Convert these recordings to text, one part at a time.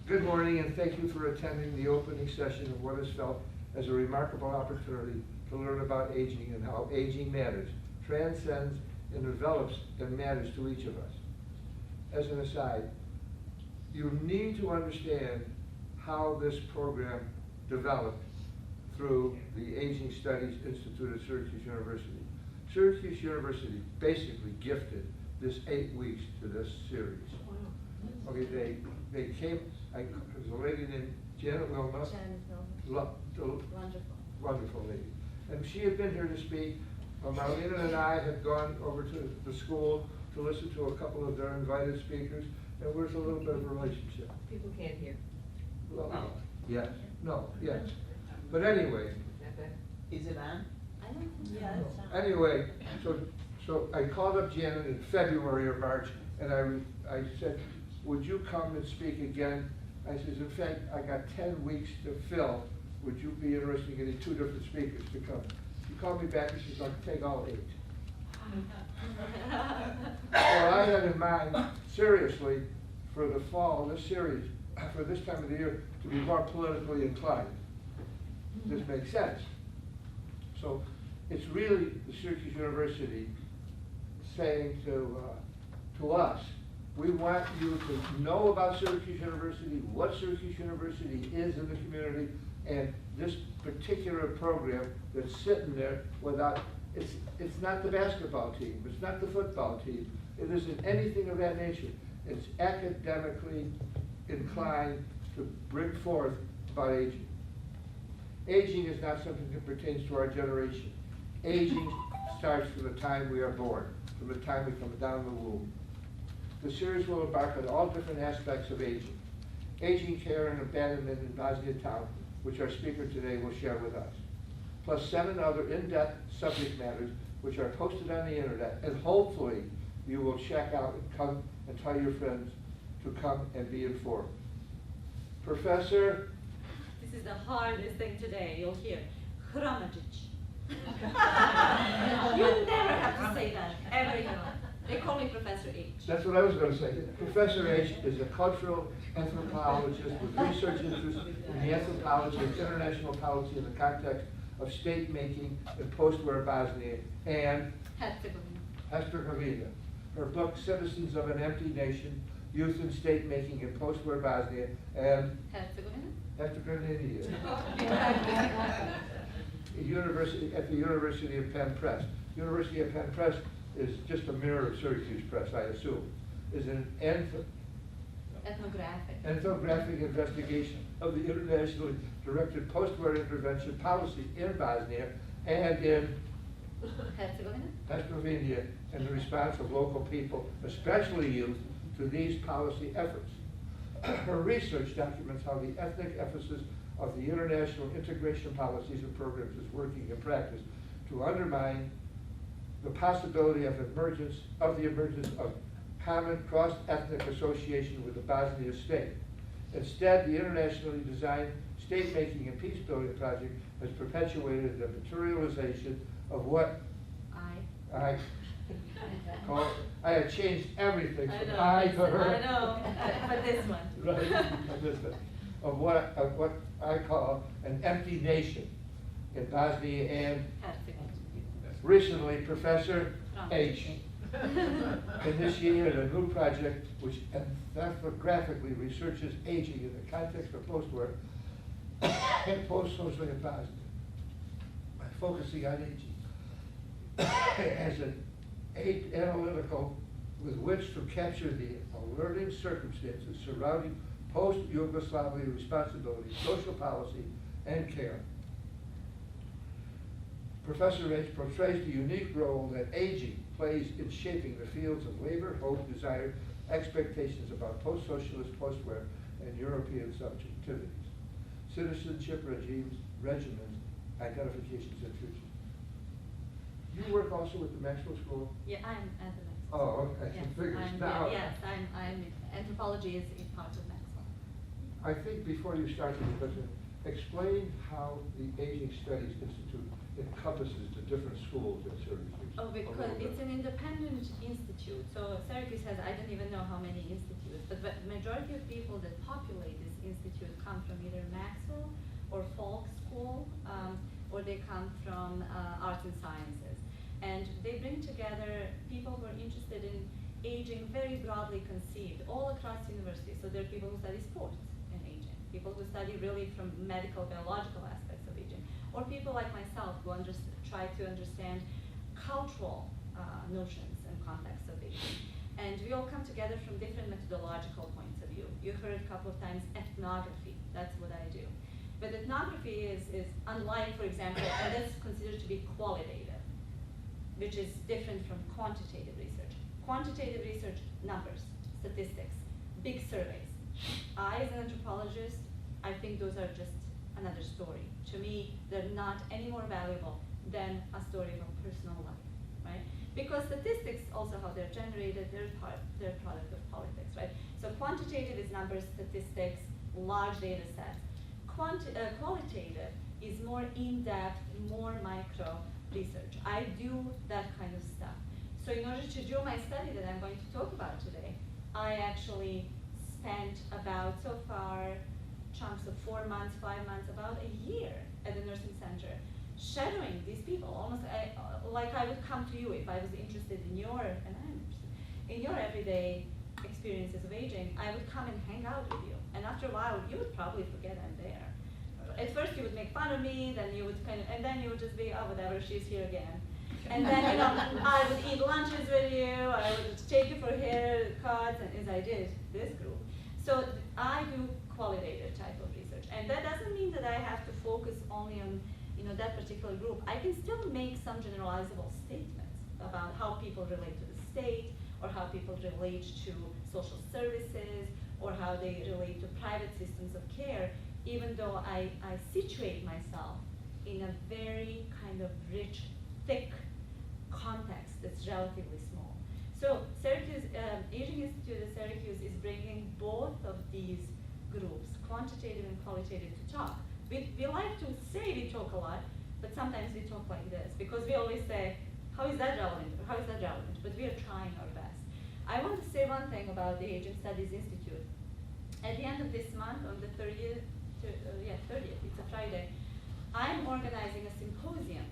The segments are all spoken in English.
Good morning, and thank you for attending the opening session of what is felt as a remarkable opportunity to learn about aging and how aging matters, transcends, and develops and matters to each of us. As an aside, you need to understand how this program developed through the Aging Studies Institute at Syracuse University. Syracuse University basically gifted this 8 weeks to this series. Okay, they came, there's a lady named Janet Wilma. Wonderful lady. And she had been here to speak. Marlena and I had gone over to the school to listen to a couple of their invited speakers, and there's a little bit of a relationship. People can't hear. Well, yes, no, yes. But anyway. Is it on? I don't think so. Yeah, Anyway, so I called up Janet in February or March, and I said, would you come and speak again? I says, in fact, I got 10 weeks to fill. Would you be interested in getting 2 different speakers to come? She called me back and she said, I'll take all 8. Well, I had in mind, seriously, for the fall, this series, for this time of the year, to be more politically inclined. This makes sense. So it's really the Syracuse University saying to us, we want you to know about Syracuse University, what Syracuse University is in the community, and this particular program that's sitting there without, it's not the basketball team, it's not the football team, it isn't anything of that nature. It's academically inclined to bring forth about aging. Aging is not something that pertains to our generation. Aging starts from the time we are born, from the time we come down the womb. The series will embark on all different aspects of aging. Aging care and abandonment in Bosnian Town, which our speaker today will share with us. Plus 7 other in-depth subject matters which are posted on the internet, and hopefully you will check out and come and tell your friends to come and be informed. Professor? This is the hardest thing today. You'll hear Hromadzic. You never have to say that, ever again. They call me Professor H. That's what I was going to say. Professor H is a cultural anthropologist with research interests in the anthropology of international policy in the context of state-making in post-war Bosnia and Herzegovina. Her book, Citizens of an Empty Nation, Youth and State-Making in Post-War Bosnia and Herzegovina. At the University of Penn Press. University of Penn Press is just a mirror of Syracuse Press, I assume, is an ethnographic investigation of the internationally directed post-war intervention policy in Bosnia and in Herzegovina, and the response of local people, especially youth, to these policy efforts. Her research documents how the ethnic emphasis of the international integration policies and programs is working in practice to undermine the possibility of the emergence of common cross-ethnic association with the Bosnian state. Instead, the internationally designed state-making and peace-building project has perpetuated the materialization of what I call, I have changed everything from I to her. I know, but this one. Right, of what I call an empty nation in Bosnia and recently, Professor H initiated a new project which ethnographically researches aging in the context of post-war and post-Socialism Bosnia, by focusing on aging as an analytical with which to capture the alerting circumstances surrounding post-Yugoslavia responsibility, social policy, and care. Professor H portrays the unique role that aging plays in shaping the fields of labor, hope, desire, expectations about post-socialist, post-war, and European subjectivities, citizenship regimens, identifications, and futures. You work also with the Maxwell School? Yeah, I'm at the Maxwell. Oh, okay. Yes, So figures I'm, now. yes, I'm anthropology is part of Maxwell. I think before you start the discussion, explain how the Aging Studies Institute encompasses the different schools at Syracuse? Oh, a because little bit? it's an independent institute. So Syracuse has, I don't even know how many institutes, but the majority of people that populate this institute come from either Maxwell or Falk School, or they come from arts and sciences. And they bring together people who are interested in aging very broadly conceived all across universities. So there are people who study sports and aging, people who study really from medical, biological aspects of aging, or people like myself who try to understand cultural notions and contexts of aging. And we all come together from different methodological points of view. You heard a couple of times ethnography, that's what I do. But ethnography is unlike, for example, and that's considered to be qualitative, which is different from quantitative research. Quantitative research, numbers, statistics, big surveys. I, as an anthropologist, I think those are just another story. To me, they're not any more valuable than a story of a personal life, right? Because statistics, also how they're generated, they're a product of politics, right? So quantitative is numbers, statistics, large data sets. Qualitative is more in-depth, more micro research. I do that kind of stuff. So in order to do my study that I'm going to talk about today, I actually spent about, so far, chunks of 4 months, 5 months, about a year at the nursing center, shadowing these people, almost like I would come to you if I was interested in your, and I'm interested, in your everyday experiences of aging. I would come and hang out with you. And after a while, you would probably forget I'm there. At first you would make fun of me, then you would and then you would just be, oh, whatever, she's here again. And then, I would eat lunches with you, I would take you for haircuts, and as I did this group. So I do qualitative type of research. And that doesn't mean that I have to focus only on that particular group. I can still make some generalizable statements about how people relate to the state, or how people relate to social services, or how they relate to private systems of care, even though I situate myself in a very kind of rich, thick context that's relatively small. So Syracuse, Aging Institute at Syracuse is bringing both of these groups, quantitative and qualitative, to talk. We like to say we talk a lot, but sometimes we talk like this, because we always say, how is that relevant? How is that relevant? But we are trying our best. I want to say one thing about the Aging Studies Institute. At the end of this month, on the 30th, it's a Friday, I'm organizing a symposium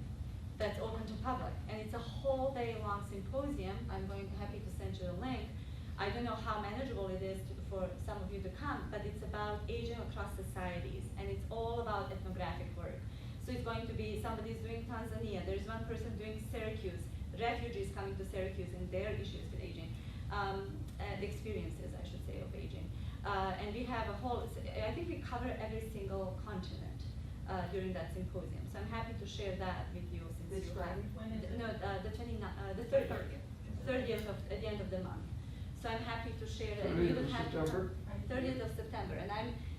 that's open to public, and it's a whole day long symposium. I'm happy to send you the link. I don't know how manageable it is for some of you to come, but it's about aging across societies, and it's all about ethnographic work. So it's going to be, somebody's doing Tanzania, there's one person doing Syracuse, refugees coming to Syracuse and their issues with aging, experiences, I should say, of aging. And we have a whole, I think we cover every single continent during that symposium. So I'm happy to share that with you. Since you have, no, the 30th at the end of the month. So I'm happy to share that. 30th of September? 30th of September. And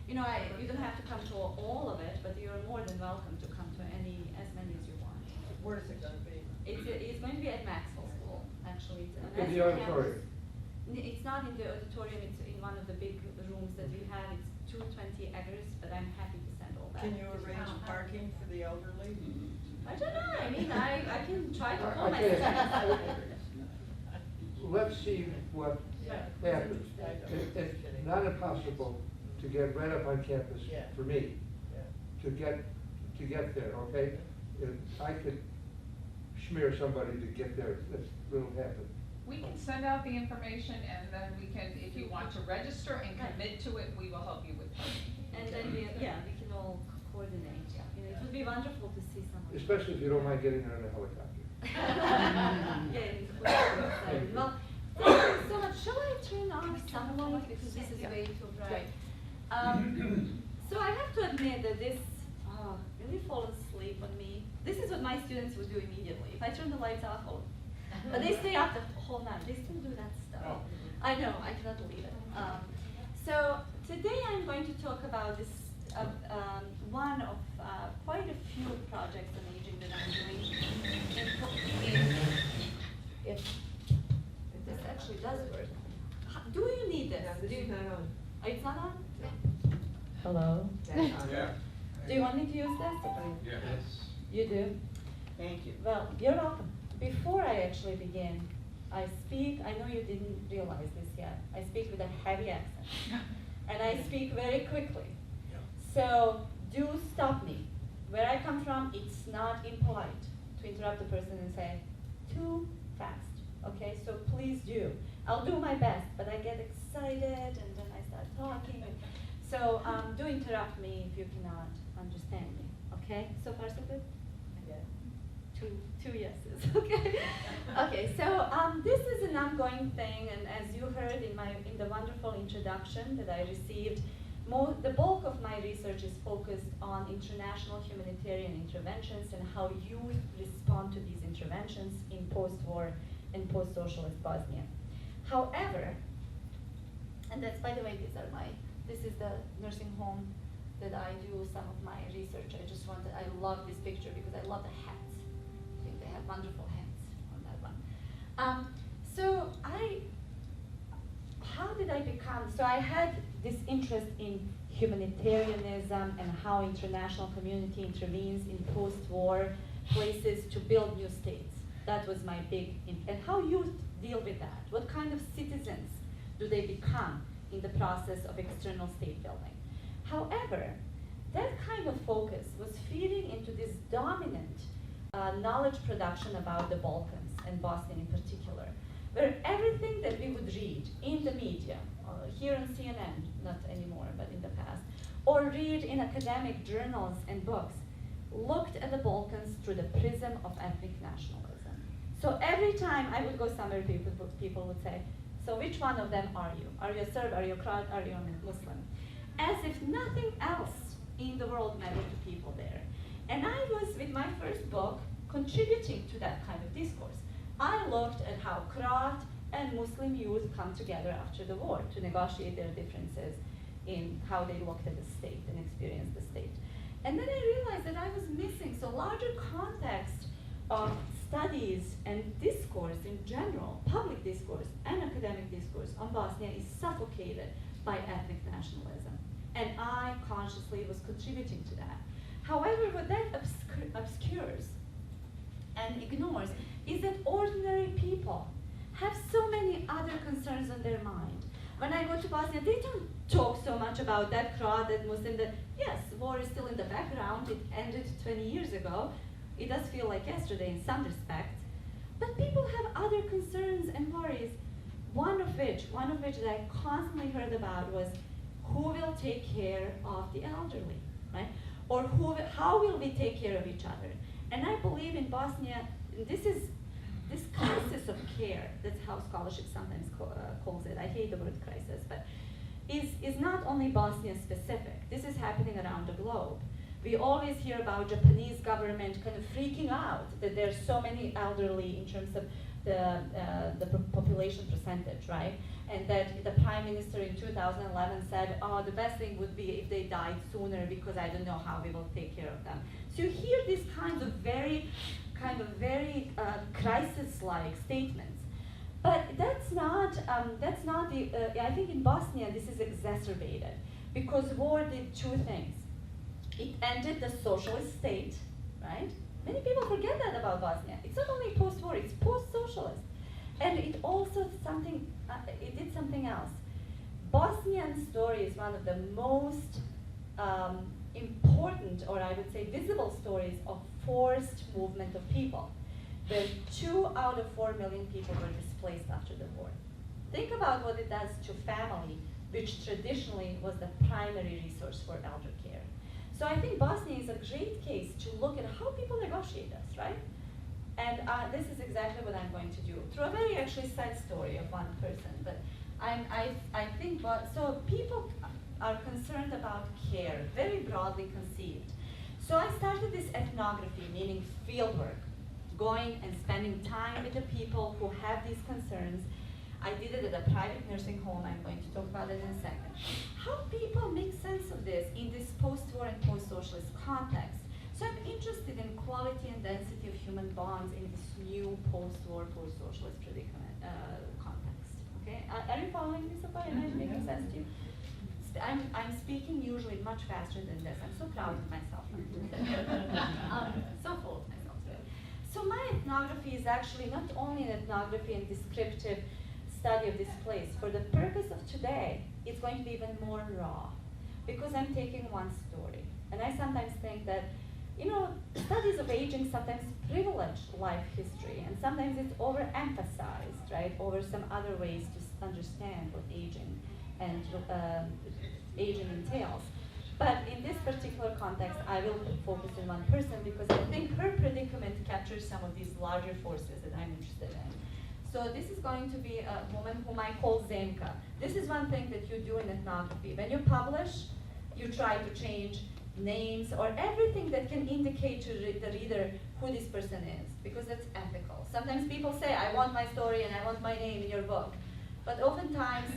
you don't have to come to all of it, but you're more than welcome to come to as many as you want. Where is it going to be? It's going to be at Maxwell School, actually. It's In the auditorium? It's not in the auditorium, it's in one of the big rooms that we have. It's 220 acres, but I'm happy to send all that. Can you arrange parking for the elderly? I don't know, I can try to call Okay. myself. Let's see what happens. It's not impossible to get right up on campus for me, to get there, okay? If I could smear somebody to get there, it'll happen. We can send out the information, and then we can, if you want to register and commit to it, we will help you with parking. And then we can all coordinate. It would be wonderful to see someone. Especially if you don't mind getting there in a helicopter. Well, thank you so much. Shall I turn on some light, because this is way too bright? So I have to admit that this really falls asleep on me. This is what my students would do immediately. If I turn the lights off, but they stay up the whole night. They still do that stuff. I know, I cannot believe it. So today I'm going to talk about this one of quite a few projects on aging that I'm doing. If this actually does work. Do you need this? It's not on. Oh, it's not on? Hello? Yeah. Do you want me to use this? Yes. You do? Thank you. Well, you're welcome. Before I actually begin, I know you didn't realize this yet, I speak with a heavy accent. And I speak very quickly. So do stop me. Where I come from, it's not impolite to interrupt the person and say, too fast, okay? So please do. I'll do my best, but I get excited and then I start talking. So do interrupt me if you cannot understand me, okay? So far so good? Two yeses, okay? Okay, so this is an ongoing thing, and as you heard in the wonderful introduction that I received, the bulk of my research is focused on international humanitarian interventions and how youth respond to these interventions in post-war and post-socialist Bosnia. However, and that's, by the way, this is the nursing home that I do some of my research. I love this picture because I love the hats. I think they have wonderful hats on that one. How did I become, so I had this interest in humanitarianism and how international community intervenes in post-war places to build new states. That was my big, and how youth deal with that. What kind of citizens do they become in the process of external state building? However, that kind of focus was feeding into this dominant knowledge production about the Balkans and Bosnia in particular, where everything that we would read in the media, here on CNN, not anymore, but in the past, or read in academic journals and books, looked at the Balkans through the prism of ethnic nationalism. So every time I would go somewhere, people would say, so which one of them are you? Are you a Serb, are you a Croat, are you a Muslim? As if nothing else in the world mattered to people there. And I was, with my first book, contributing to that kind of discourse. I looked at how Croat and Muslim youth come together after the war to negotiate their differences in how they looked at the state and experienced the state. And then I realized that I was missing, so larger context of studies and discourse in general, public discourse and academic discourse on Bosnia is suffocated by ethnic nationalism. And I consciously was contributing to that. However, what that obscures and ignores is that ordinary people have so many other concerns on their mind. When I go to Bosnia, they don't talk so much about that Croat, that Muslim, that yes, war is still in the background, it ended 20 years ago. It does feel like yesterday in some respects, but people have other concerns and worries. One of which that I constantly heard about was who will take care of the elderly, right? Or how will we take care of each other? And I believe in Bosnia, this crisis of care, that's how scholarship sometimes calls it, I hate the word crisis, but is not only Bosnia specific. This is happening around the globe. We always hear about Japanese government kind of freaking out that there's so many elderly in terms of the population percentage, right? And that the Prime Minister in 2011 said, oh, the best thing would be if they died sooner because I don't know how we will take care of them. So you hear these kinds of very crisis-like statements. But that's not the, I think in Bosnia this is exacerbated because war did two things. It ended the socialist state, right? Many people forget that about Bosnia. It's not only post-war, it's post-socialist. And it also it did something else. Bosnian story is one of the most important, or I would say visible stories of forced movement of people, where 2 out of 4 million people were displaced after the war. Think about what it does to family, which traditionally was the primary resource for elder care. So I think Bosnia is a great case to look at how people negotiate this, right? And this is exactly what I'm going to do through a very actually sad story of one person. But I think, so people are concerned about care, very broadly conceived. So I started this ethnography, meaning fieldwork, going and spending time with the people who have these concerns. I did it at a private nursing home. I'm going to talk about it in a second. How people make sense of this in this post-war and post-socialist context. So I'm interested in quality and density of human bonds in this new post-war, post-socialist predicament context. Okay, are you following me so far? Am I making sense to you? I'm speaking usually much faster than this. I'm so proud of myself. So full of myself. So my ethnography is actually not only an ethnography and descriptive study of this place. For the purpose of today, it's going to be even more raw, because I'm taking one story. And I sometimes think that, you know, studies of aging sometimes privilege life history, and sometimes it's overemphasized, right, over some other ways to understand what aging and aging entails. But in this particular context, I will focus on one person because I think her predicament captures some of these larger forces that I'm interested in. So this is going to be a woman whom I call Zemka. This is one thing that you do in ethnography. When you publish, you try to change names or everything that can indicate to the reader who this person is, because it's ethical. Sometimes people say, I want my story and I want my name in your book. But oftentimes,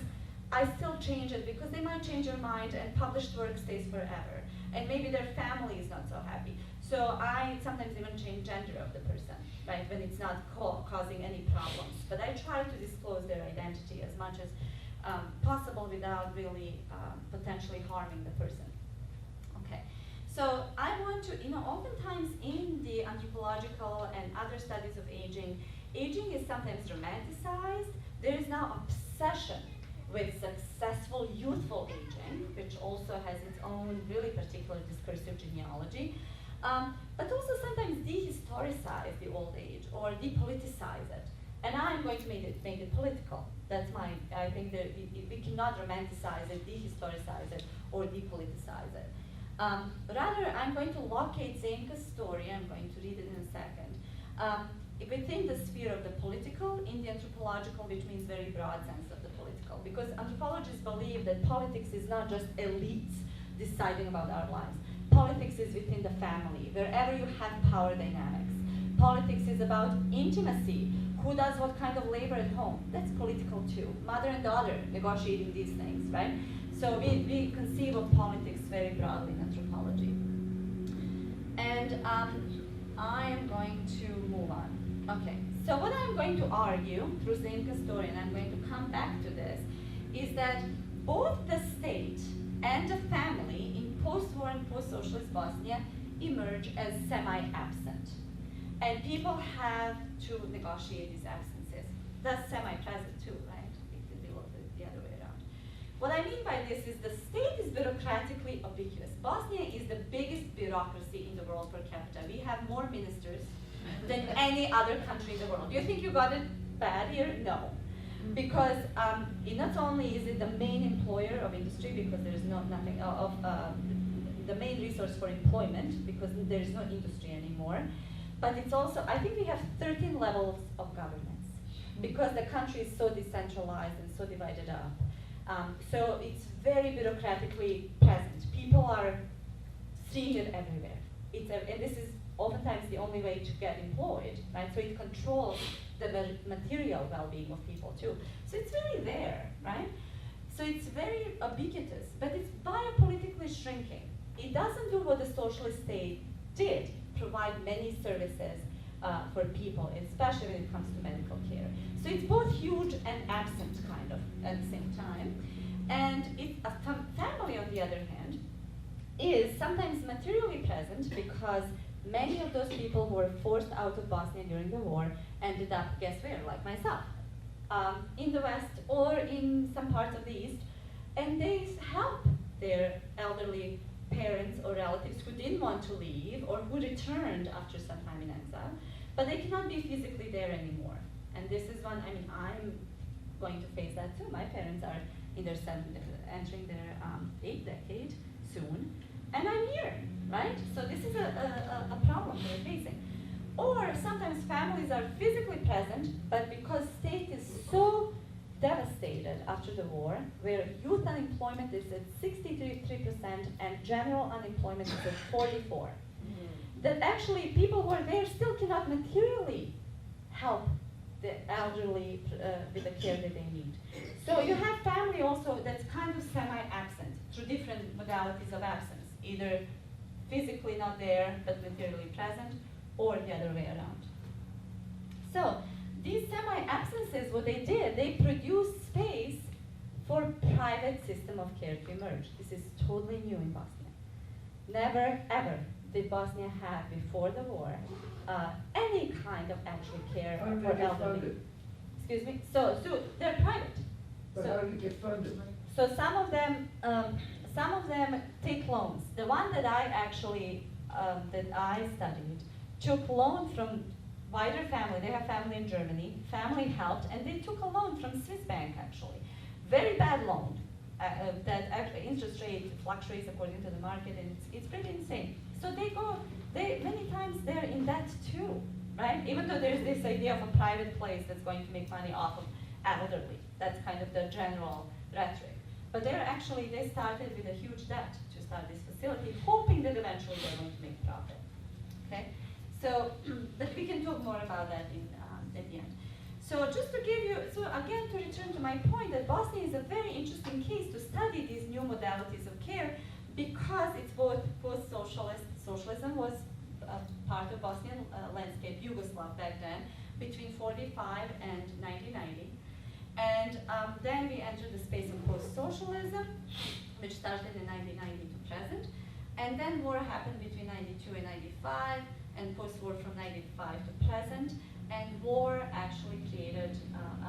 I still change it because they might change their mind and published work stays forever. And maybe their family is not so happy. So I sometimes even change gender of the person, right, when it's not causing any problems. But I try to disclose their identity as much as possible without really potentially harming the person. Okay, so I want to, you know, oftentimes in the anthropological and other studies of aging, aging is sometimes romanticized. There is now obsession with successful youthful aging, which also has its own really particular discursive genealogy, but also sometimes dehistoricize the old age or depoliticize it. And I'm going to make it political. That's I think that we cannot romanticize it, dehistoricize it, or depoliticize it. Rather, I'm going to locate Zemka's story, I'm going to read it in a second, within the sphere of the political, in the anthropological, which means very broad sense of the political. Because anthropologists believe that politics is not just elites deciding about our lives. Politics is within the family, wherever you have power dynamics. Politics is about intimacy. Who does what kind of labor at home? That's political too. Mother and daughter negotiating these things, right? So we conceive of politics very broadly in anthropology. And I am going to move on. Okay, so what I'm going to argue through Zemka's story, and I'm going to come back to this, is that both the state and the family in post-war and post-socialist Bosnia emerge as semi-absent. And people have to negotiate these absences. That's semi-present too, right? It could be the other way around. What I mean by this is the state is bureaucratically ubiquitous. Bosnia is the biggest bureaucracy in the world per capita. We have more ministers than any other country in the world. Do you think you got it bad here? No. Because not only is it the main employer of industry, because there is nothing of the main resource for employment, because there is no industry anymore, but it's also, I think we have 13 levels of governance, because the country is so decentralized and so divided up. So it's very bureaucratically present. People are seated everywhere. And this is oftentimes the only way to get employed, right? So it controls the material well-being of people too. So it's really there, right? So it's very ubiquitous, but it's biopolitically shrinking. It doesn't do what the socialist state did, provide many services for people, especially when it comes to medical care. So it's both huge and absent, kind of, at the same time. And a family, on the other hand, is sometimes materially present because many of those people who were forced out of Bosnia during the war ended up, guess where, like myself, in the West or in some parts of the East, and they help their elderly parents or relatives who didn't want to leave or who returned after some time in exile, but they cannot be physically there anymore. And this is one, I mean, I'm going to face that too. My parents are in their entering their 8th decade soon, and I'm here, right? So this is a problem they're facing. Or sometimes families are physically present, but because state is so devastated after the war, where youth unemployment is at 63% and general unemployment is at 44%, that actually people who are there still cannot materially help the elderly with the care that they need. So you have family also that's kind of semi-absent through different modalities of absence, either physically not there but materially present, or the other way around. So these semi-absences, what they did, they produced space for private system of care to emerge. This is totally new in Bosnia. Never, ever did Bosnia have before the war any kind of actual care How did for they get elderly? funded? Excuse me? So they're private. But So- how did it get funded? So some of them take loans. The one that I actually that I studied took loan from wider family. They have family in Germany. Family helped, and they took a loan from Swiss bank actually. Very bad loan. That actually interest rate fluctuates according to the market, and it's pretty insane. So they many times they're in debt too, right? Even though there's this idea of a private place that's going to make money off of elderly. That's kind of the general rhetoric. But they started with a huge debt to start this facility, hoping that eventually they're going to make profit. Okay? So, but we can talk more about that at the end. So just to give you, so again to return to my point that Bosnia is a very interesting case to study these new modalities of care because it's both post-socialism was part of Bosnian landscape, Yugoslav back then, between 45 and 1990. And then we entered the space of post-socialism, which started in 1990 to present. And then war happened between 92 and 95, and post-war from 95 to present. And war actually created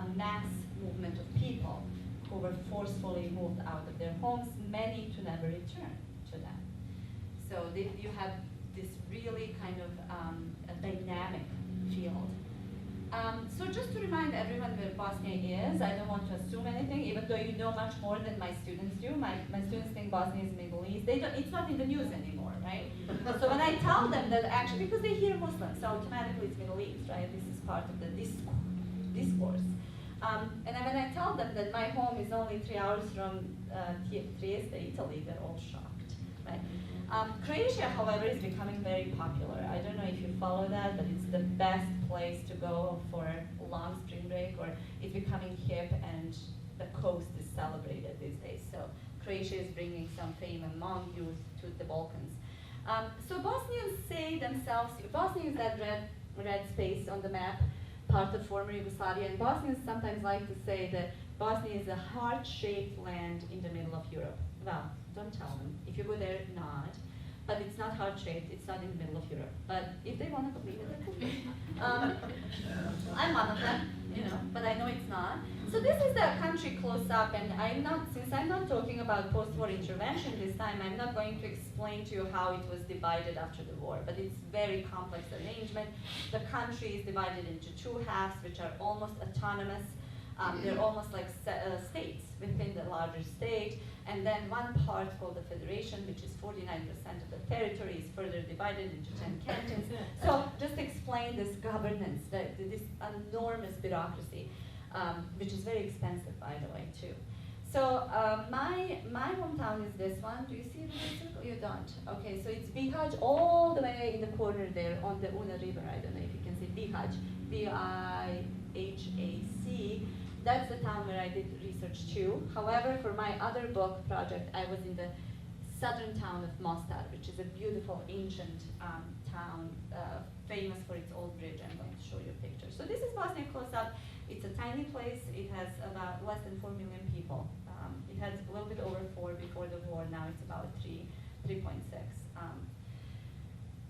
a mass movement of people who were forcefully moved out of their homes, many to never return to them. So you have this really kind of a dynamic field. So just to remind everyone where Bosnia is, I don't want to assume anything, even though you know much more than my students do. My students think Bosnia is Middle East. It's not in the news anymore, right? So when I tell them that actually, because they hear Muslims, so automatically it's Middle East, right? This is part of the discourse. And then when I tell them that my home is only 3 hours from Trieste, Italy, they're all shocked, right? Croatia, however, is becoming very popular. I don't know if you follow that, but it's the best place to go for a long spring break, or it's becoming hip and the coast is celebrated these days. So Croatia is bringing some fame among youth to the Balkans. So Bosnians say themselves, Bosnia is that red space on the map, part of former Yugoslavia, and Bosnians sometimes like to say that Bosnia is a heart-shaped land in the middle of Europe. Well, don't tell them. If you go there, nod. But it's not heart-shaped, it's not in the middle of Europe. But if they want to believe it, they could be. I'm one of them, but I know it's not. So this is the country close up, and since I'm not talking about post-war intervention this time, I'm not going to explain to you how it was divided after the war, but it's very complex arrangement. The country is divided into two halves, which are almost autonomous. They're almost like states within the larger state. And then one part called the Federation, which is 49% of the territory, is further divided into 10 cantons. So just explain this governance, this enormous bureaucracy, which is very expensive, by the way, too. So my hometown is this one. Do you see the circle? You don't. Okay, so it's Bihać, all the way in the corner there on the Una River. I don't know if you can see Bihać, B-I-H-A-C. That's the town where I did research too. However, for my other book project, I was in the southern town of Mostar, which is a beautiful ancient town, famous for its old bridge. I'm going to show you a picture. So this is Bosnia close up. It's a tiny place. It has about less than 4 million people. It had a little bit over 4 before the war. Now it's about 3.6.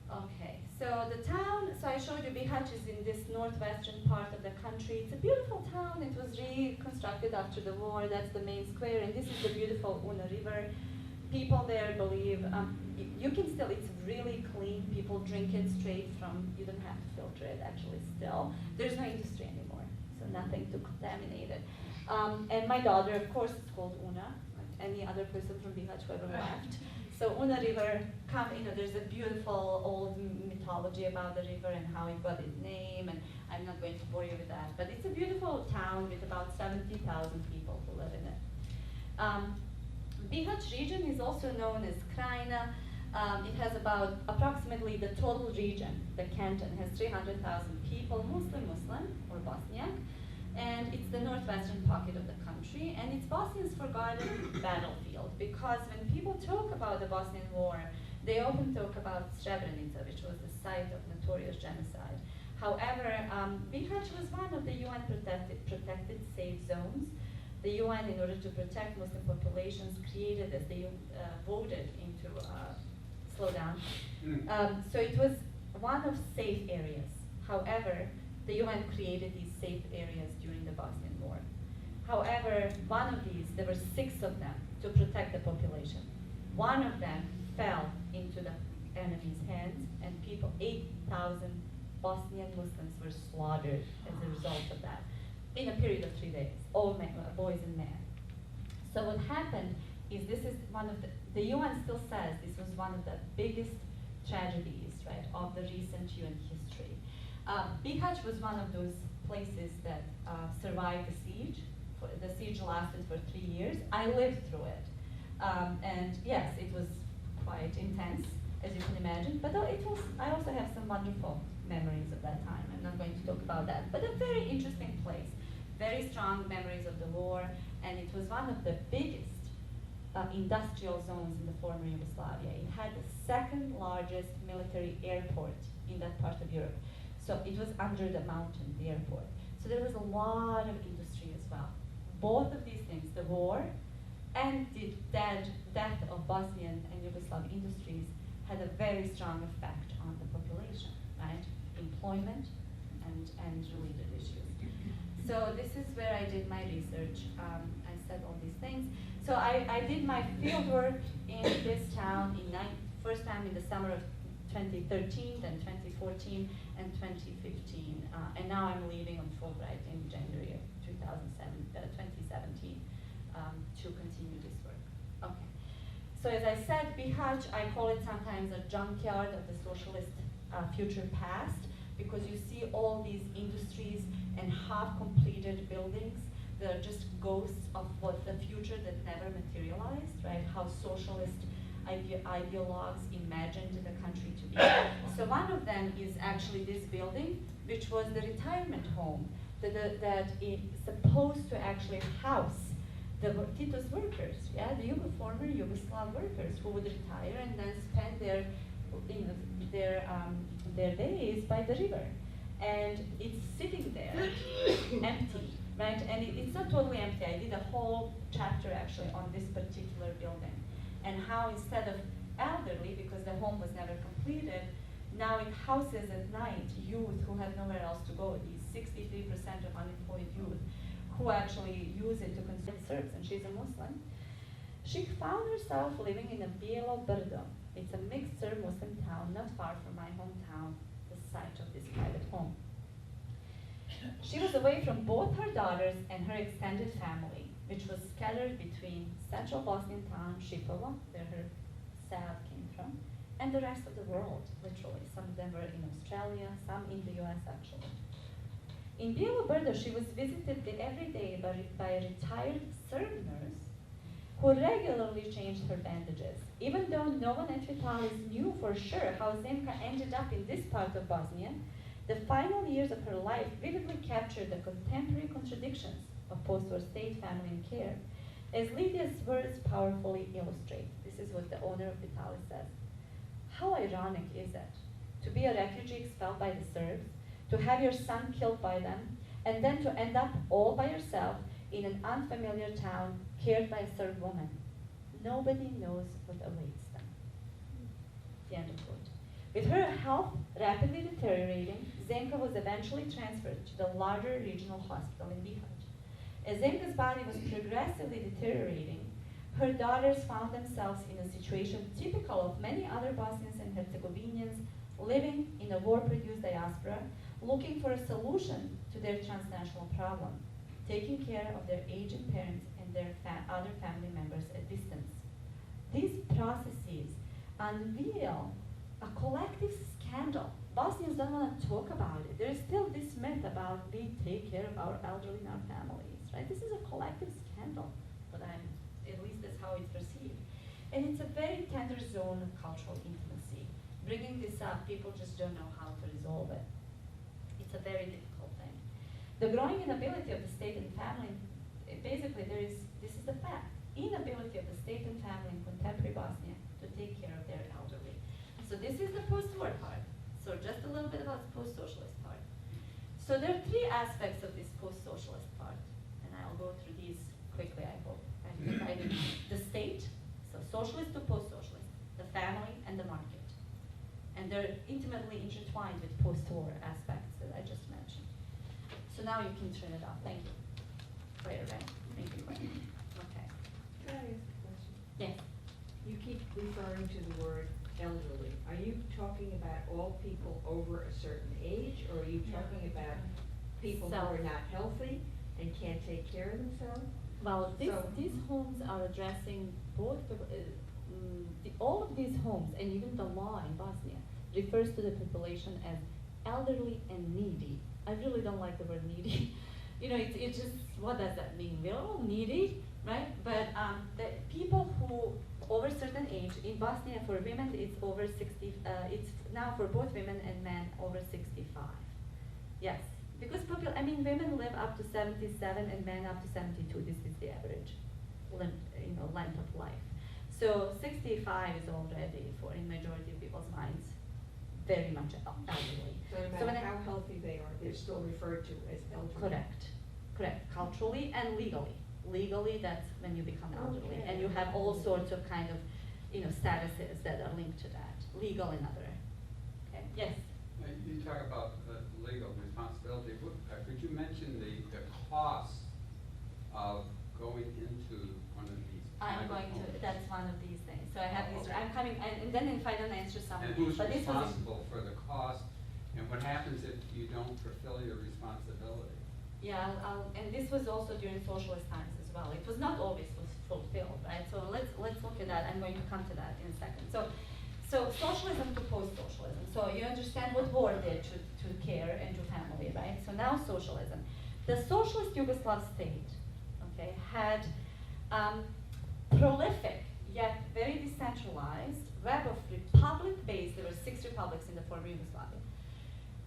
Okay, so the town, so I showed you Bihać is in this northwestern part of the country. It's a beautiful town. It was reconstructed after the war. That's the main square, and this is the beautiful Una River. People there believe, you can still, it's really clean. People drink it straight from, you don't have to filter it actually still. There's no industry anymore, so nothing to contaminate it. And my daughter, of course, is called Una, like any other person from Bihać who ever left. So Una River, there's a beautiful old mythology about the river and how it got its name, and I'm not going to bore you with that. But it's a beautiful town with about 70,000 people who live in it. Bihać region is also known as Krajina. It has about approximately the total region, the canton, has 300,000 people, mostly Muslim or Bosniak. And it's the northwestern pocket of the country, and it's Bosnia's forgotten battlefield, because when people talk about the Bosnian War, they often talk about Srebrenica, which was the site of notorious genocide. However, Bihać was one of the UN protected safe zones. The UN, in order to protect Muslim populations, created, as they voted into slow down. So it was one of safe areas. However, the UN created these safe areas during the Bosnian War. However, one of these, there were 6 of them to protect the population. One of them fell into the enemy's hands, and 8,000 Bosnian Muslims were slaughtered as a result of that in a period of 3 days, all men, boys and men. So what happened is this is one of the UN still says this was one of the biggest tragedies, right, of the recent UN history. Bihać was one of those places that survived the siege. The siege lasted for 3 years. I lived through it. And yes, it was quite intense, as you can imagine, but I also have some wonderful memories of that time. I'm not going to talk about that, but a very interesting place. Very strong memories of the war, and it was one of the biggest industrial zones in the former Yugoslavia. It had the 2nd largest military airport in that part of Europe. So it was under the mountain, the airport. So there was a lot of industry as well. Both of these things, the war and the death of Bosnian and Yugoslav industries, had a very strong effect on the population, right? Employment and related issues. So this is where I did my research. I said all these things. So I did my field work in this town first time in the summer of 2013, then 2014, and 2015. And now I'm leaving on Fulbright in January of 2017 to continue this work. Okay. So as I said, Bihać, I call it sometimes a junkyard of the socialist future past, because you see all these industries and half-completed buildings that are just ghosts of what the future that never materialized, right? How socialist ideologues imagined the country to be. So one of them is actually this building, which was the retirement home that is supposed to actually house the Tito's workers, yeah, the former Yugoslav workers who would retire and then spend their days by the river. And it's sitting there empty, right? And it's not totally empty. I did a whole chapter actually on this particular building and how instead of elderly, because the home was never completed, now it houses at night youth who have nowhere else to go. These 63% of unemployed youth who actually use it to consume Serbs, and she's a Muslim. She found herself living in a Bijelo Brdo. It's a mixed Serb-Muslim town not far from my hometown, the site of this private home. She was away from both her daughters and her extended family, which was scattered between central Bosnian town, Šipovo, where her Sav came from, and the rest of the world, literally. Some of them were in Australia, some in the US actually. In Bijelo Brdo, she was visited every day by a retired Serb nurse who regularly changed her bandages. Even though no one at Vitalis knew for sure how Zemka ended up in this part of Bosnia, the final years of her life vividly captured the contemporary contradictions of post-war state, family, and care. As Lydia's words powerfully illustrate, this is what the owner of Vitalis says. How ironic is it to be a refugee expelled by the Serbs, to have your son killed by them, and then to end up all by yourself in an unfamiliar town cared by a Serb woman. Nobody knows what awaits them. The end of quote. With her health rapidly deteriorating, Zemka was eventually transferred to the larger regional hospital in Bihać. As Zemka's body was progressively deteriorating, her daughters found themselves in a situation typical of many other Bosnians and Herzegovinians living in a war-produced diaspora, looking for a solution to their transnational problem, taking care of their aging parents and their other family members at distance. These processes unveil a collective scandal. Bosnians don't want to talk about it. There is still this myth about we take care of our elderly in our families, right? This is a collective scandal, but at least that's how it's perceived. And it's a very tender zone of cultural intimacy. Bringing this up, people just don't know how to resolve it. It's a very difficult thing. The growing inability of the state and family, basically this is the fact, inability of the state and family in contemporary Bosnia to take care of their elderly. So this is the post-war part. So just a little bit about the post-socialist part. So there are 3 aspects of this post-socialist part, and I'll go through these quickly, I hope. The state, so socialist to post-socialist, the family, and the market. they're intimately intertwined with post-war aspects that I just mentioned. So now you can turn it off. Thank you. Clear, right? Thank you, clear. Okay. Can I ask a question? Yes. You keep referring to the word elderly. Are you talking about all people over a certain age, or are you talking about people who are not healthy and can't take care of themselves? Well, So- these homes are addressing both all of these homes, and even the law in Bosnia refers to the population as elderly and needy. I really don't like the word needy. You know, it's just, what does that mean? We're all needy, right? But the people who over a certain age, in Bosnia for women it's over 60, it's now for both women and men over 65. Yes, because women live up to 77 and men up to 72. This is the average length of life. So 65 is already, for in majority of people's minds, very much elderly. So no So matter when how healthy they are, they're still referred to as elderly. Correct, culturally and legally. Legally, that's when you become elderly, Okay. and you have all sorts of kind of, statuses that are linked to that, legal and other. Okay, yes? You talk about legal responsibility. Could you mention the cost of going into one of these? I'm private going to, homes? that's one of these things. So I have these, Okay. I'm coming, and then if I don't answer some And of these, who's but this was. responsible for the cost, and what happens if you don't fulfill your responsibility? Yeah, and this was also during socialist times as well. It was not always fulfilled, right? So let's look at that. I'm going to come to that in a second. So socialism to post-socialism. So you understand what war did to care and to family, right? So now socialism. The socialist Yugoslav state, okay, had prolific yet very decentralized web of republic-based. There were 6 republics in the former Yugoslavia.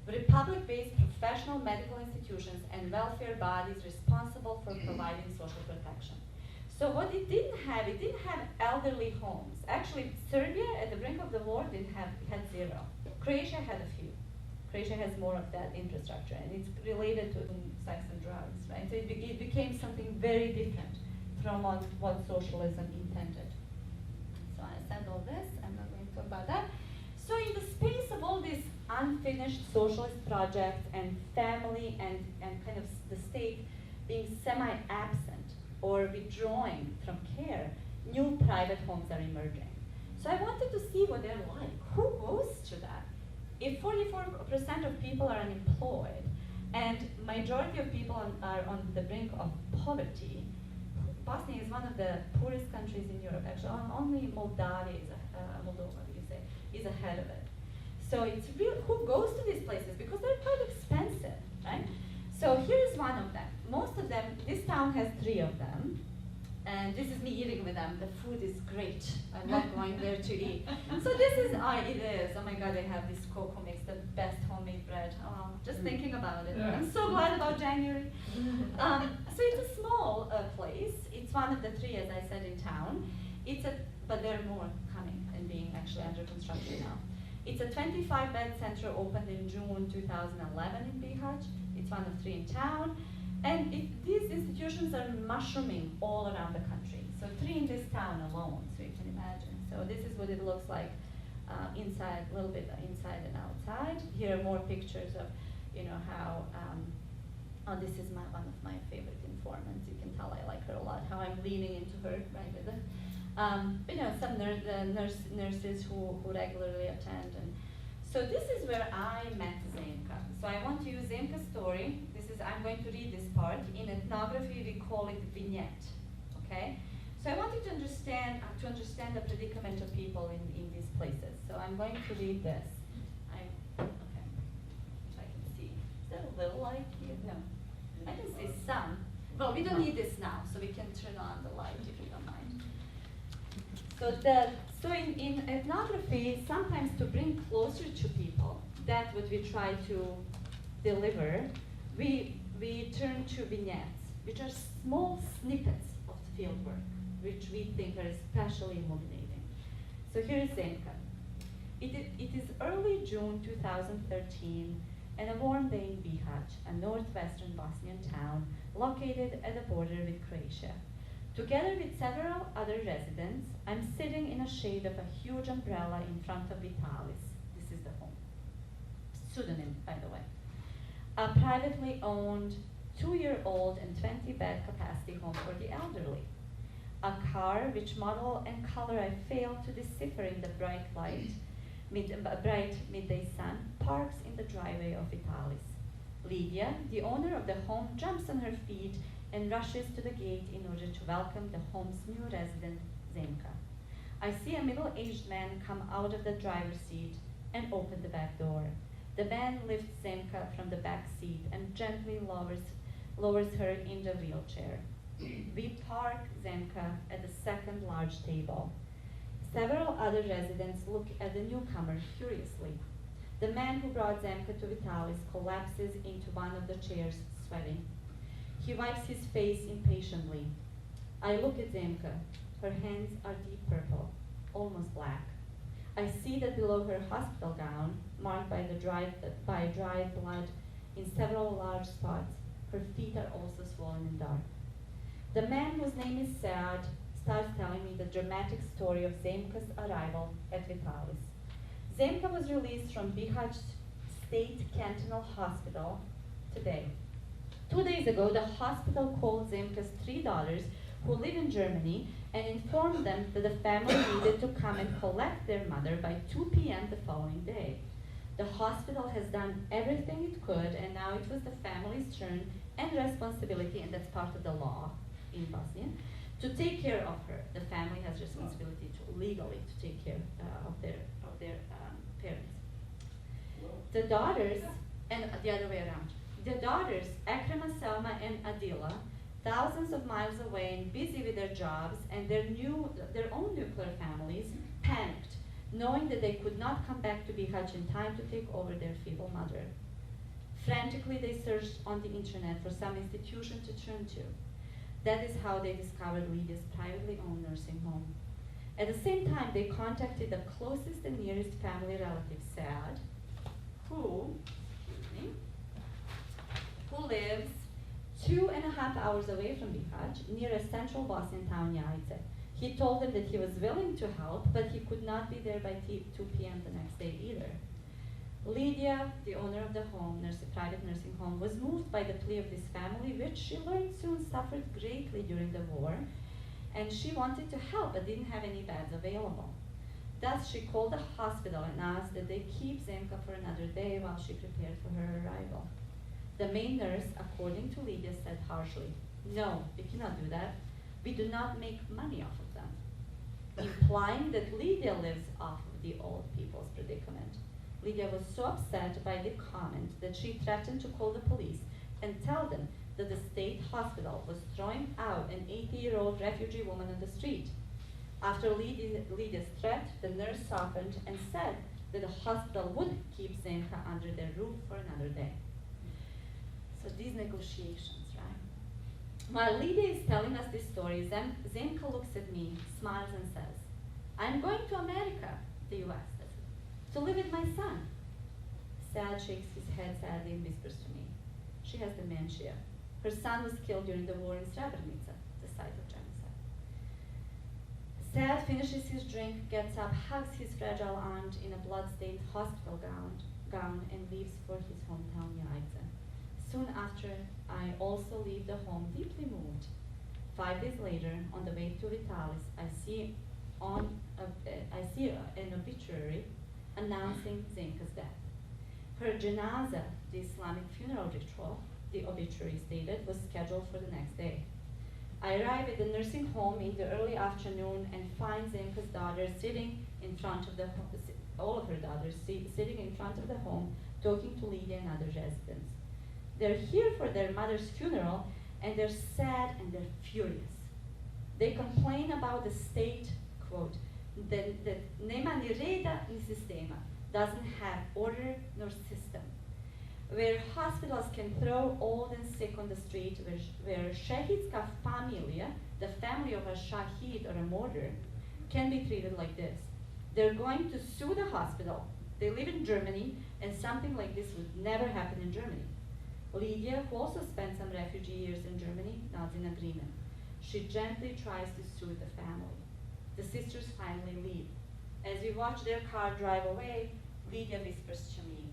Republic-based professional medical institutions and welfare bodies responsible for providing social protection. So what it didn't have elderly homes. Actually, Serbia at the brink of the war had 0. Croatia had a few. Croatia has more of that infrastructure, and it's related to sex and drugs, right? So it became something very different from what socialism intended. So I said all this, I'm not going to talk about that. So in the space of all these unfinished socialist projects and family and kind of the state being semi-absent or withdrawing from care, new private homes are emerging. So I wanted to see what they're like. Who goes to that? If 44% of people are unemployed and majority of people are on the brink of poverty, Bosnia is one of the poorest countries in Europe. Actually, only Moldova is ahead of it. So it's real, who goes to these places? Because they're quite expensive, right? So here's one of them. Most of them, this town has 3 of them. And this is me eating with them. The food is great. I love going there to eat. So this is, it is. Oh my God, they have this cocoa mix, the best homemade bread. Oh, just thinking about it. I'm so glad about January. So it's a small place. It's one of the 3, as I said, in town. But there are more coming and being actually under construction now. It's a 25-bed center opened in June 2011 in Bihać. It's one of 3 in town. And these institutions are mushrooming all around the country. So 3 in this town alone, so you can imagine. So this is what it looks like inside, a little bit inside and outside. Here are more pictures of, how, this is one of my favorite informants. You can tell I like her a lot, how I'm leaning into her, right? With it. Some nurses who regularly attend. And so this is where I met Zemka. So I want to use Zemka's story. I'm going to read this part. In ethnography, we call it vignette, okay? So I wanted to understand the predicament of people in these places. So I'm going to read this. Okay, if I can see. Is that a little light here? No, I can see some. Well, we don't need this now, so we can turn on the light if you don't mind. So in ethnography, sometimes to bring closer to people, that's what we try to deliver. We turn to vignettes, which are small snippets of field work, which we think are especially illuminating. So here is Zemka. It is early June 2013, and a warm day in Bihać, a northwestern Bosnian town located at the border with Croatia. Together with several other residents, I'm sitting in a shade of a huge umbrella in front of Vitalis. This This is the home. Pseudonym, by the way. A privately owned 2-year-old and 20-bed capacity home for the elderly. A car which model and color I failed to decipher in the bright midday sun parks in the driveway of Vitalis. Lydia, the owner of the home, jumps on her feet and rushes to the gate in order to welcome the home's new resident, Zemka. I see a middle-aged man come out of the driver's seat and open the back door. The man lifts Zemka from the back seat and gently lowers her in the wheelchair. We park Zemka at the second large table. Several other residents look at the newcomer curiously. The man who brought Zemka to Vitalis collapses into one of the chairs, sweating. He wipes his face impatiently. I look at Zemka. Her hands are deep purple, almost black. I see that below her hospital gown, marked by dried blood in several large spots, her feet are also swollen and dark. The man, whose name is Saad, starts telling me the dramatic story of Zemka's arrival at Vitalis. Zemka was released from Bihać State Cantonal Hospital today. 2 days ago, the hospital called Zemka's 3 daughters, who live in Germany, and informed them that the family needed to come and collect their mother by 2 p.m. the following day. The hospital has done everything it could, and now it was the family's turn and responsibility, and that's part of the law in Bosnia, to take care of her. The family has responsibility to legally to take care of their parents. The daughters, and the other way around, the daughters, Ekrema, Selma, and Adila, thousands of miles away and busy with their jobs and their own nuclear families, panicked, knowing that they could not come back to Bihać in time to take over their feeble mother. Frantically, they searched on the internet for some institution to turn to. That is how they discovered Lydia's privately owned nursing home. At the same time, they contacted the closest and nearest family relative, Saad, who lives 2.5 hours away from Bihać, near a central Bosnian town, Jajce. He told them that he was willing to help, but he could not be there by 2 p.m. the next day either. Lydia, the owner of the home, private nursing home, was moved by the plea of this family, which she learned soon suffered greatly during the war, and she wanted to help but didn't have any beds available. Thus, she called the hospital and asked that they keep Zemka for another day while she prepared for her arrival. The main nurse, according to Lydia, said harshly, "No, we cannot do that. We do not make money off of them," implying that Lydia lives off of the old people's predicament. Lydia was so upset by the comment that she threatened to call the police and tell them that the state hospital was throwing out an 80-year-old refugee woman on the street. After Lydia's threat, the nurse softened and said that the hospital would keep Zemka under their roof for another day. So these negotiations, right? While Lydia is telling us this story, Zemka looks at me, smiles and says, "I'm going to America," the US, "to live with my son." Sad shakes his head sadly and whispers to me, "She has dementia. Her son was killed during the war in Srebrenica, the site of genocide." Sad finishes his drink, gets up, hugs his fragile aunt in a blood-stained hospital gown and leaves for his hometown, Jajce. Soon after, I also leave the home deeply moved. 5 days later, on the way to Vitalis, I see an obituary announcing Zemka's death. Her janaza, the Islamic funeral ritual, the obituary stated, was scheduled for the next day. I arrive at the nursing home in the early afternoon and find Zemka's daughters sitting in front of the all of her daughters sitting in front of the home, talking to Lydia and other residents. They're here for their mother's funeral, and they're sad and they're furious. They complain about the state, quote, that nema ni reda ni sistema, doesn't have order nor system, where hospitals can throw old and sick on the street, where shahidska familia, the family of a shahid or a martyr, can be treated like this. They're going to sue the hospital. They live in Germany, and something like this would never happen in Germany. Lydia, who also spent some refugee years in Germany, nods in agreement. She gently tries to soothe the family. The sisters finally leave. As we watch their car drive away, Lydia whispers to me,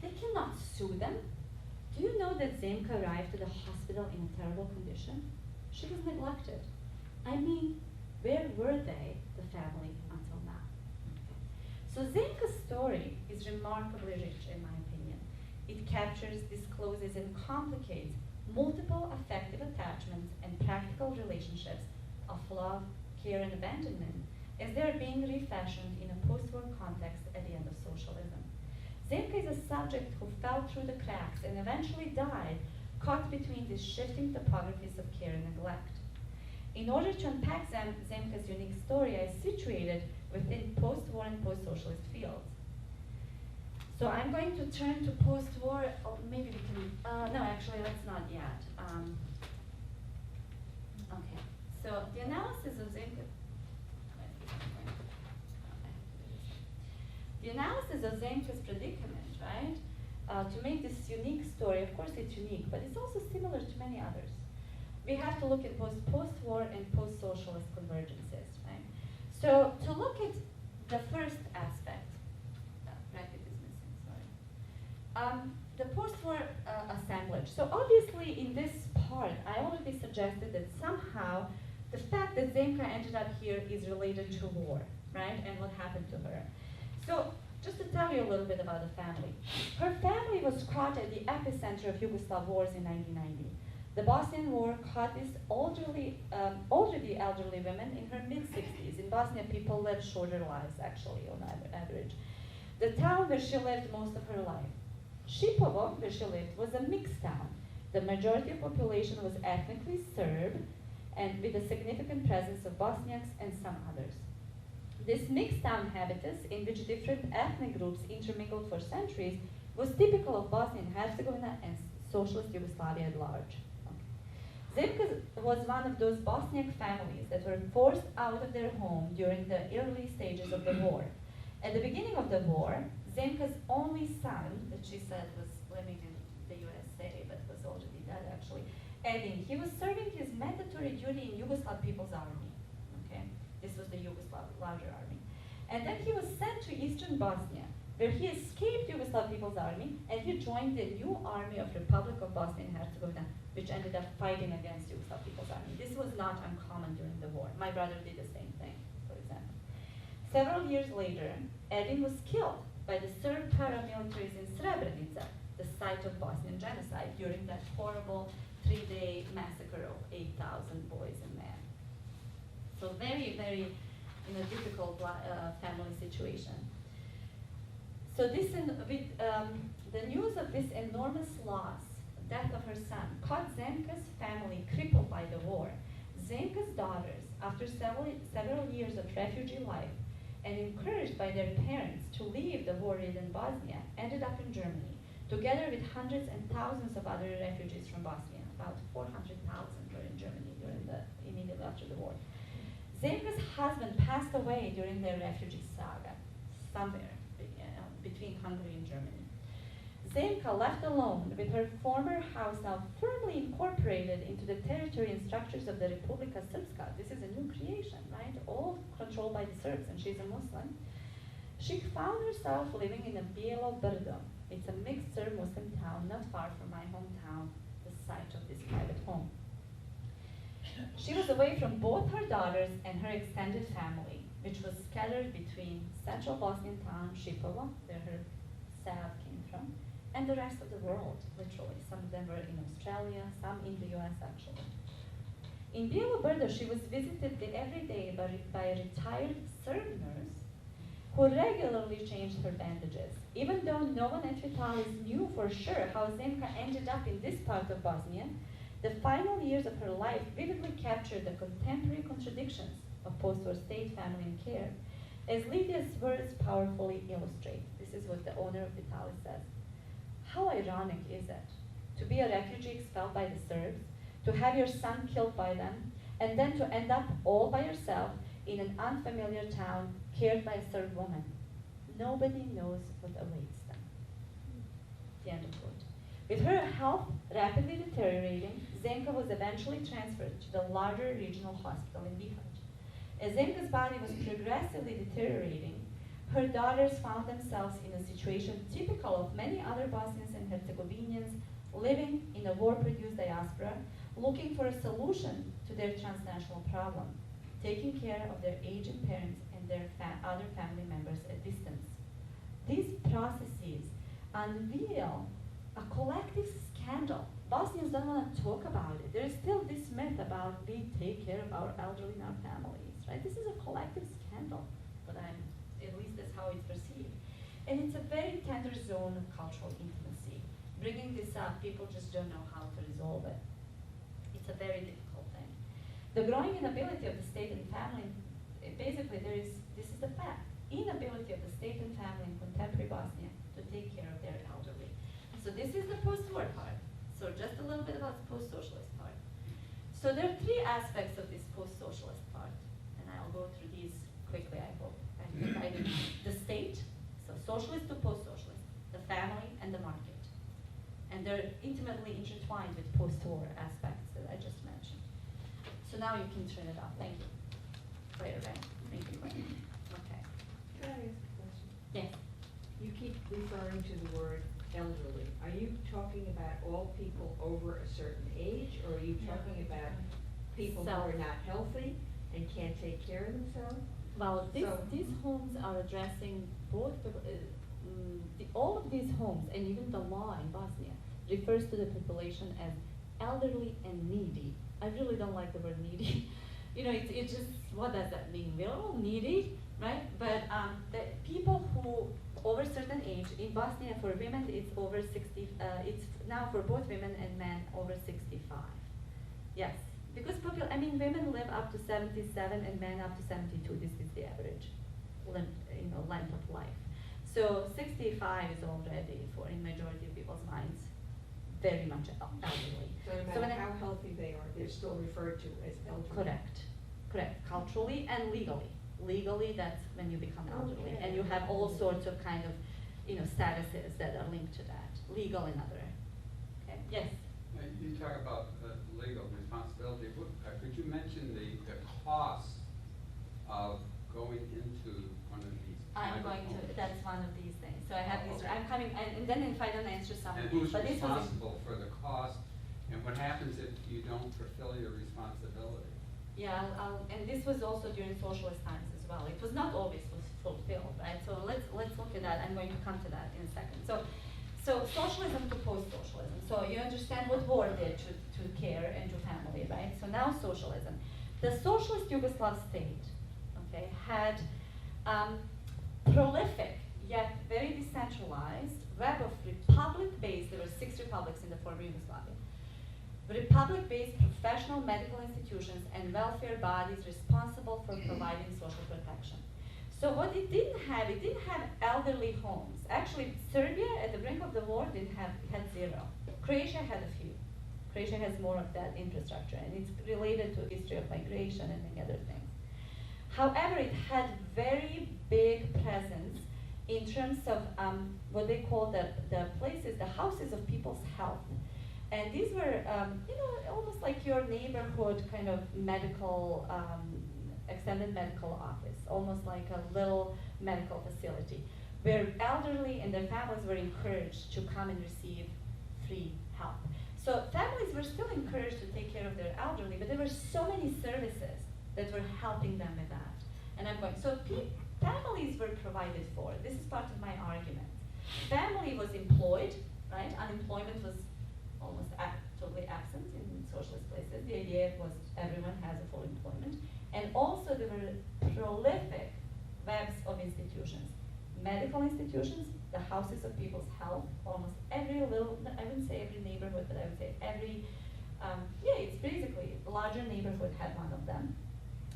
they cannot sue them. Do you know that Zemka arrived at the hospital in a terrible condition? She was neglected. I mean, where were they, the family, until now? So Zemka's story is remarkably rich, in my opinion. It captures, discloses, and complicates multiple affective attachments and practical relationships of love, care, and abandonment as they are being refashioned in a post-war context at the end of socialism. Zemka is a subject who fell through the cracks and eventually died, caught between these shifting topographies of care and neglect. In order to unpack Zemka's unique story, I situated within post-war and post-socialist fields. So I'm going to turn to post-war, or maybe we can, no, actually, let's not yet. Okay, so the analysis of Zemka, the analysis of Zemka's predicament, right? To make this unique story, of course it's unique, but it's also similar to many others. We have to look at both post-war and post-socialist convergences, right? So to look at the first aspect, bracket is missing, sorry. The post-war assemblage. So obviously in this part, I already suggested that somehow the fact that Zemka ended up here is related to war, right? And what happened to her. So just to tell you a little bit about the family. Her family was caught at the epicenter of Yugoslav wars in 1990. The Bosnian War caught these already elderly women in her mid-60s. In Bosnia, people led shorter lives, actually, on average. The town where she lived most of her life. Šipovo, where she lived, was a mixed town. The majority of population was ethnically Serb, and with a significant presence of Bosniaks and some others. This mixed town habitus, in which different ethnic groups intermingled for centuries, was typical of Bosnia and Herzegovina and socialist Yugoslavia at large. Zemka was one of those Bosniak families that were forced out of their home during the early stages of the war. At the beginning of the war, Zemka's only son, that she said was living in the USA, but was already dead actually, Edin, he was serving his mandatory duty in Yugoslav People's Army. Okay, this was the Yugoslav larger army. And then he was sent to eastern Bosnia, where he escaped Yugoslav People's Army, and he joined the new army of Republic of Bosnia and Herzegovina, which ended up fighting against Yugoslav People's Army. This was not uncommon during the war. My brother did the same thing, for example. Several years later, Edin was killed by the Serb paramilitaries in Srebrenica, the site of Bosnian genocide, during that horrible 3-day massacre of 8,000 boys and men. So very, very, difficult family situation. So this, with the news of this enormous loss, death of her son, caught Zemka's family crippled by the war. Zemka's daughters, after several years of refugee life, and encouraged by their parents to leave the war-ridden Bosnia, ended up in Germany, together with hundreds and thousands of other refugees from Bosnia. About 400,000 were in Germany immediately after the war. Zemka's husband passed away during their refugee saga, somewhere between Hungary and Germany. Zemka, left alone with her former house now firmly incorporated into the territory and structures of the Republika Srpska. This is a new creation, right? All controlled by the Serbs, and she's a Muslim. She found herself living in a Bijelo Brdo. It's a mixed Serb-Muslim town not far from my hometown, the site of this private home. She was away from both her daughters and her extended family, which was scattered between central Bosnian town, Šipovo, where her salve came from, and the rest of the world, literally. Some of them were in Australia, some in the US actually. In Bijelo Brdo, she was visited every day by a retired Serb nurse who regularly changed her bandages. Even though no one at Vitalis knew for sure how Zemka ended up in this part of Bosnia, the final years of her life vividly captured the contemporary contradictions of post-war state, family, and care, as Lydia's words powerfully illustrate. This is what the owner of Vitalis says. How ironic is it to be a refugee expelled by the Serbs, to have your son killed by them, and then to end up all by yourself in an unfamiliar town cared by a Serb woman? Nobody knows what awaits them. The end of quote. With her health rapidly deteriorating, Zemka was eventually transferred to the larger regional hospital in Bihać. As Zenka's body was progressively deteriorating, her daughters found themselves in a situation typical of many other Bosnians and Herzegovinians living in a war-produced diaspora, looking for a solution to their transnational problem, taking care of their aging parents and their other family members at distance. These processes unveil a collective scandal. Bosnians don't want to talk about it. There is still this myth about we take care of our elderly in our families, right? This is a collective scandal, but at least that's how it's perceived. And it's a very tender zone of cultural intimacy. Bringing this up, people just don't know how to resolve it. It's a very difficult thing. The growing inability of the state and family, basically this is the fact, inability of the state and family in contemporary Bosnia to take care of their elderly. So this is the post-war part. So just a little bit about the post-socialist part. So there are three aspects of this post-socialist part, and I'll go through these quickly, I hope. I think the state, so socialist to post-socialist, the family, and the market. And they're intimately intertwined with post-war aspects that I just mentioned. So now you can turn it off. Thank you. Right, right. Thank you. Okay. Can I ask a question? Yes. You keep referring to the word elderly. Are you talking about all people over a certain age, or are you talking about people who are not healthy and can't take care of themselves? Well, these homes are addressing both all of these homes, and even the law in Bosnia refers to the population as elderly and needy. I really don't like the word needy. You know, it's just, what does that mean? We're all needy, right? But the people who over a certain age, in Bosnia for women it's over 60, it's now for both women and men over 65. Yes, because women live up to 77 and men up to 72. This is the average length of life. So 65 is already, in majority of people's minds, very much elderly. So no matter how healthy they are, they're still referred to as elderly. Correct, culturally and legally. Legally, that's when you become elderly, Okay. and you have all sorts of kind of, statuses that are linked to that, legal and other. Okay, yes? You talk about legal responsibility. Could you mention the cost of going into one of these? I'm going to, homes? that's one of these things. So I have these, Okay. I'm coming, and then if I don't answer some And of these, who's but this was. responsible for the cost, and what happens if you don't fulfill your responsibility? Yeah, and this was also during socialist times as well. It was not always fulfilled, right? So let's look at that. I'm going to come to that in a second. So socialism to post-socialism. So you understand what war did to care and to family, right? So now socialism. The socialist Yugoslav state, okay, had prolific yet very decentralized web of republic-based, there were 6 republics in the former Yugoslavia, republic-based professional medical institutions and welfare bodies responsible for providing social protection. So what it didn't have elderly homes. Actually, Serbia at the brink of the war had 0. Croatia had a few. Croatia has more of that infrastructure, and it's related to history of migration and many other things. However, it had very big presence in terms of what they call the places, the houses of people's health. And these were, almost like your neighborhood kind of medical, extended medical office, almost like a little medical facility, where elderly and their families were encouraged to come and receive free help. So families were still encouraged to take care of their elderly, but there were so many services that were helping them with that. And families were provided for. This is part of my argument. Family was employed, right? Unemployment was almost totally absent in socialist places. The idea was everyone has a full employment. And also there were prolific webs of institutions. Medical institutions, the houses of people's health, almost every little, I wouldn't say every neighborhood, but I would say every, it's basically a larger neighborhood had one of them.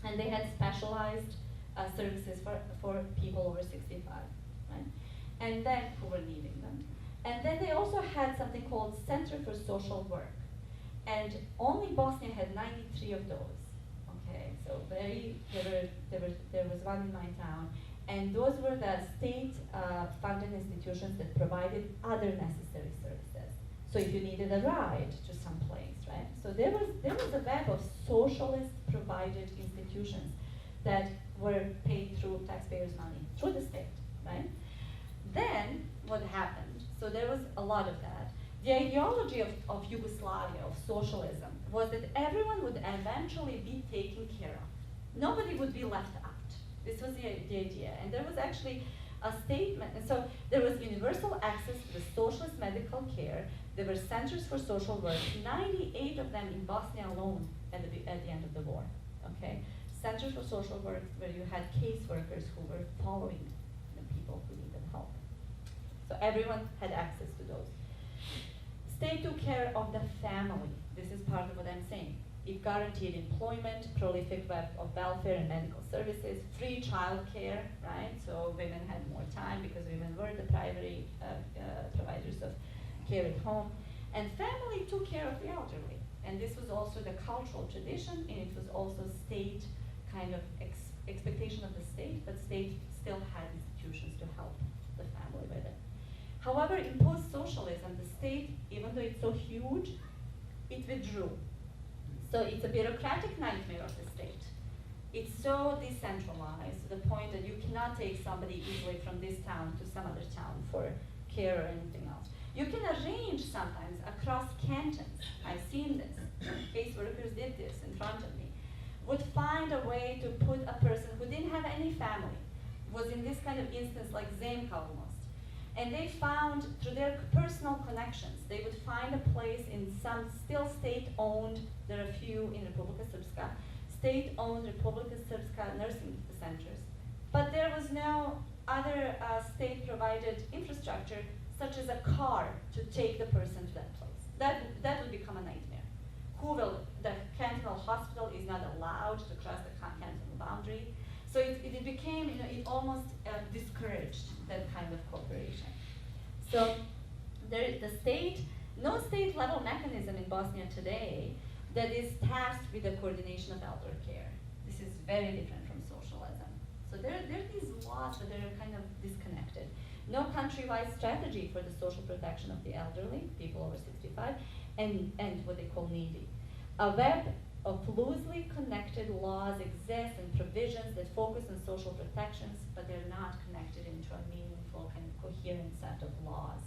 And they had specialized services for people over 65, right? And then, who were needing them. And then they also had something called Center for Social Work. And only Bosnia had 93 of those. Okay, so there was one in my town. And those were the state-funded institutions that provided other necessary services. So if you needed a ride to some place, right? So there was a web of socialist provided institutions that were paid through taxpayers' money, through the state, right? Then, what happened, so there was a lot of that. The ideology of Yugoslavia, of socialism, was that everyone would eventually be taken care of. Nobody would be left out. This was the idea. And there was actually a statement, and so there was universal access to the socialist medical care. There were centers for social work, 98 of them in Bosnia alone at the end of the war, okay? Centers for social work where you had caseworkers who were following the people who needed help. So everyone had access to those. State took care of the family. This is part of what I'm saying. It guaranteed employment, prolific web of welfare and medical services, free child care, right? So women had more time because women were the primary providers of care at home. And family took care of the elderly. And this was also the cultural tradition, and it was also state kind of expectation of the state, but state still had institutions to help the family with it. However, in post-socialism, the state, even though it's so huge, it withdrew. So it's a bureaucratic nightmare of the state. It's so decentralized to the point that you cannot take somebody easily from this town to some other town for care or anything else. You can arrange sometimes across cantons. I've seen this. Caseworkers did this in front of me. Would find a way to put a person who didn't have any family, was in this kind of instance like Zemka almost. And they found, through their personal connections, they would find a place in some still state-owned, there are a few in Republika Srpska, state-owned Republika Srpska nursing centers. But there was no other state-provided infrastructure, such as a car to take the person to that place. That would become a nightmare. The cantonal hospital is not allowed to cross the cantonal boundary. So it became, it almost discouraged that kind of cooperation. So no state level mechanism in Bosnia today that is tasked with the coordination of elder care. This is very different from socialism. So there are these laws that are kind of disconnected. No countrywide strategy for the social protection of the elderly, people over 65, and what they call needy. A web of loosely connected laws exist and provisions that focus on social protections, but they're not connected into a meaningful kind of coherent set of laws.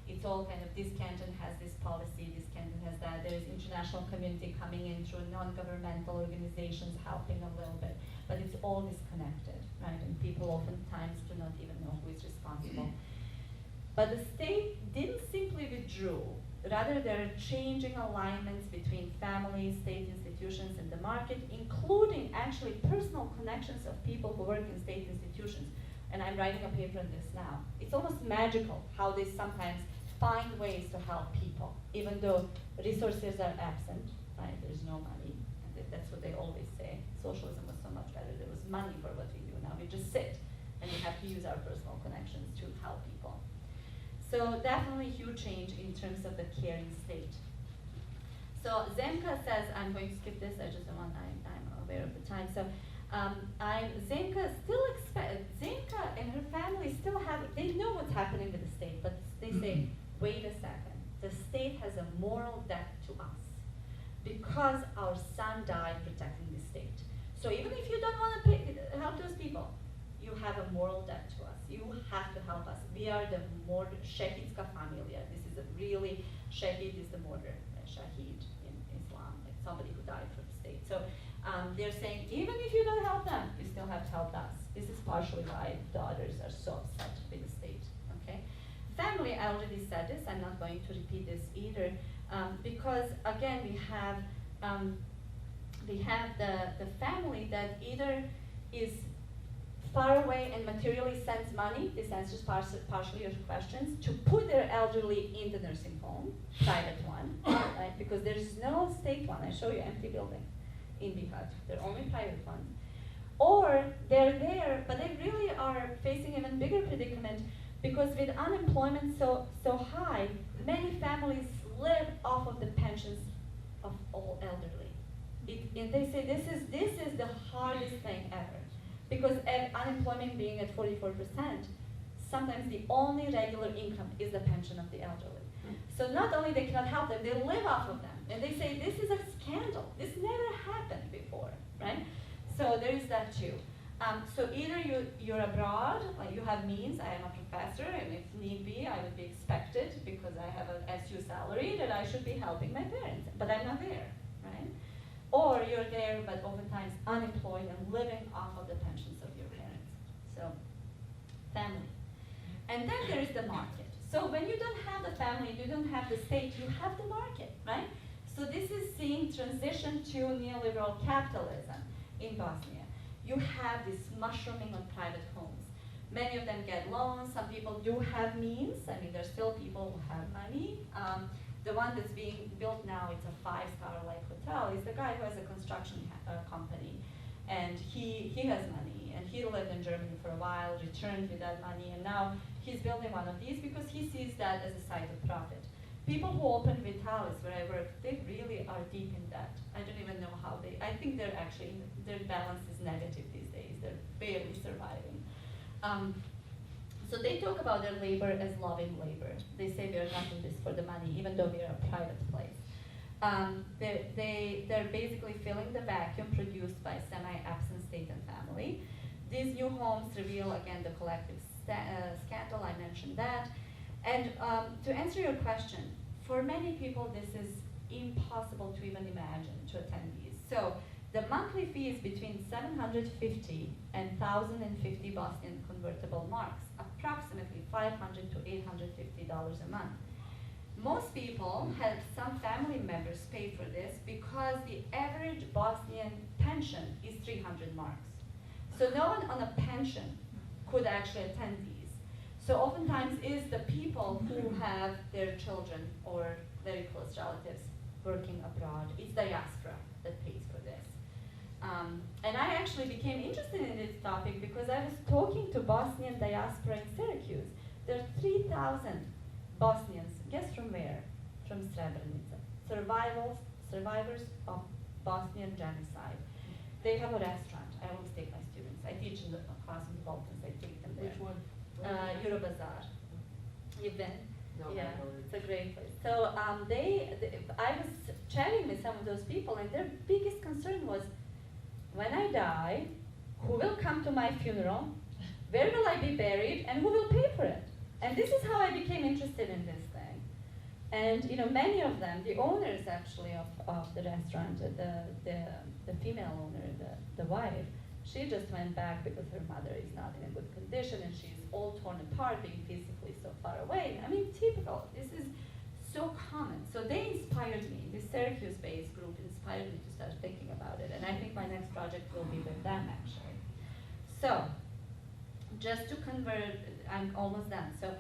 It's all kind of, this canton has this policy, this canton has that, there's international community coming in through non-governmental organizations helping a little bit, but it's all disconnected, right? And people oftentimes do not even know who is responsible. But the state didn't simply withdraw. Rather, there are changing alignments between families, state institutions, and the market, including actually personal connections of people who work in state institutions. And I'm writing a paper on this now. It's almost magical how they sometimes find ways to help people, even though resources are absent, right? There's no money. And that's what they always say. Socialism was so much better. There was money for what we do. Now we just sit, and we have to use our personal connections to help people. So definitely huge change in terms of the caring state. So Zemka says, I'm going to skip this, I just don't want, I'm aware of the time. So Zemka and her family still have, they know what's happening with the state, but they say, wait a second, the state has a moral debt to us because our son died protecting the state. So even if you don't want to help those people, you have a moral debt to us. You have to help us. We are the Shahidska familia. This is a really, Shahid is the martyr, Shahid in Islam, like somebody who died for the state. So they're saying, even if you don't help them, you still have to help us. This is partially why daughters are so upset with the state, okay? Family, I already said this, I'm not going to repeat this either, because again, we have the family that either is far away and materially sends money, this answers partially your questions, to put their elderly in the nursing home, private one, right? Because there's no state one. I show you empty building in Bihać. They're only private ones. Or they're there, but they really are facing even bigger predicament because with unemployment so high, many families live off of the pensions of all elderly. And they say this is the hardest thing ever. Because unemployment being at 44%, sometimes the only regular income is the pension of the elderly. So not only they cannot help them, they live off of them. And they say, this is a scandal. This never happened before, right? So there is that too. So either you're abroad, like you have means, I am a professor, and if need be, I would be expected, because I have an SU salary, that I should be helping my parents, but I'm not there, right? Or you're there, but oftentimes unemployed and living off of the pensions of your parents. So, family. And then there is the market. So when you don't have the family, you don't have the state, you have the market, right? So this is seeing transition to neoliberal capitalism in Bosnia. You have this mushrooming of private homes. Many of them get loans. Some people do have means. I mean, there's still people who have money. The one that's being built now, it's a 5-star like hotel, is the guy who has a construction company. And he has money. And he lived in Germany for a while, returned with that money, and now he's building one of these because he sees that as a site of profit. People who open Vitalis, where I work, they really are deep in debt. I don't even know how I think they're actually, their balance is negative these days. They're barely surviving. So they talk about their labor as loving labor. They say we are not in this for the money, even though we are a private place. They're basically filling the vacuum produced by semi-absent state and family. These new homes reveal, again, the collective scandal, I mentioned that. And to answer your question, for many people this is impossible to even imagine to attend these. So the monthly fee is between 750 and 1,050 Bosnian convertible marks, approximately $500 to $850 a month. Most people have some family members pay for this because the average Bosnian pension is 300 marks. So no one on a pension could actually attend these. So oftentimes is the people who have their children or very close relatives working abroad. It's diaspora that pays for this. And I actually became interested in this topic because I was talking to Bosnian diaspora in Syracuse. There are 3,000 Bosnians, guess from where? From Srebrenica. Survivors of Bosnian genocide. They have a restaurant. I always take my students. I teach in the class in the Balkans. I take them there. Which one? Hromadzic. You've been? No, Yeah, I've already- it's a great place. So I was chatting with some of those people, and their biggest concern was, when I die, who will come to my funeral? Where will I be buried? And who will pay for it? And this is how I became interested in this thing. And many of them, the owners actually of the restaurant, the female owner, the wife, she just went back because her mother is not in a good condition and she's all torn apart, being physically so far away. I mean, typical. This is so common. So they inspired me. This Syracuse-based group inspired me to start thinking about it. And I think my next project will be with them, actually. So, just to convert, I'm almost done. So,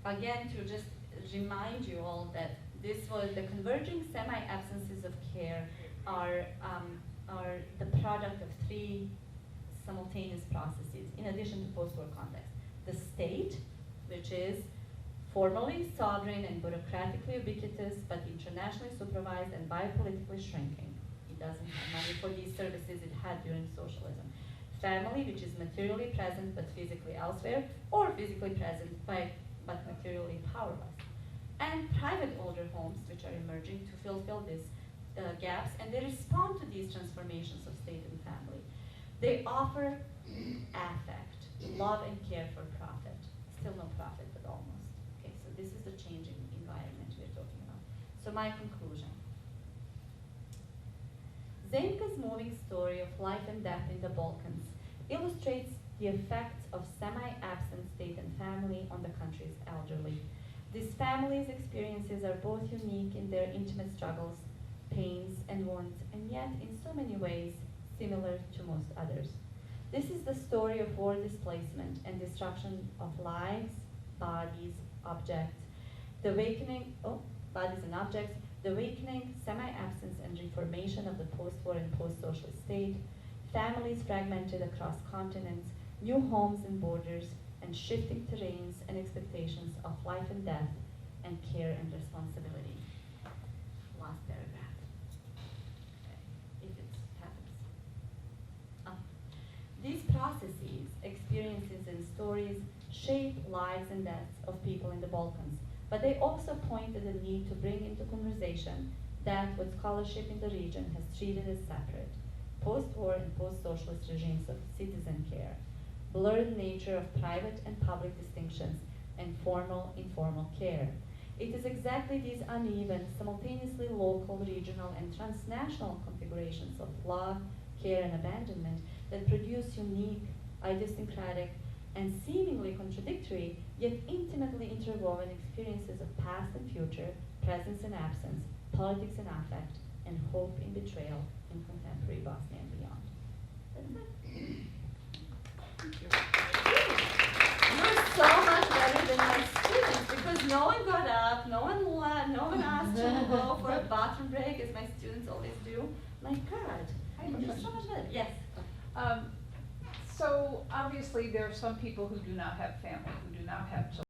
again, to just remind you all that this was the converging semi-absences of care are the product of 3 simultaneous processes, in addition to post-war context. The state, which is formally sovereign and bureaucratically ubiquitous, but internationally supervised and biopolitically shrinking. It doesn't have money for these services it had during socialism. Family, which is materially present but physically elsewhere, or physically present but materially powerless. And private older homes, which are emerging to fulfill these gaps, and they respond to these transformations of state and family. They offer affect, love and care for profit. Still no profit, but almost. Okay, so this is the changing environment we're talking about. So my conclusion. Zemka's moving story of life and death in the Balkans illustrates the effects of semi-absent state and family on the country's elderly. These families' experiences are both unique in their intimate struggles, pains, and wounds, and yet in so many ways similar to most others. This is the story of war displacement and destruction of lives, bodies, objects, the awakening, bodies and objects, the awakening, semi-absence, and reformation of the post-war and post-socialist state, families fragmented across continents, new homes and borders, and shifting terrains and expectations of life and death, and care and responsibility. Last paragraph. Okay, if it happens. These processes, experiences, and stories shape lives and deaths of people in the Balkans, but they also point to the need to bring into conversation that what scholarship in the region has treated as separate: post-war and post-socialist regimes of citizen care, blurred nature of private and public distinctions, and formal-informal care. It is exactly these uneven, simultaneously local, regional, and transnational configurations of love, care, and abandonment that produce unique, idiosyncratic, and seemingly contradictory, yet intimately interwoven experiences of past and future, presence and absence, politics and affect, and hope in betrayal in contemporary Bosnia and beyond. That's it. You're so much better than my students because no one got up, no one asked to go for a bathroom break as my students always do. My God, I have a you're so question. much better. Yes. So obviously, there are some people who do not have family, who do not have children.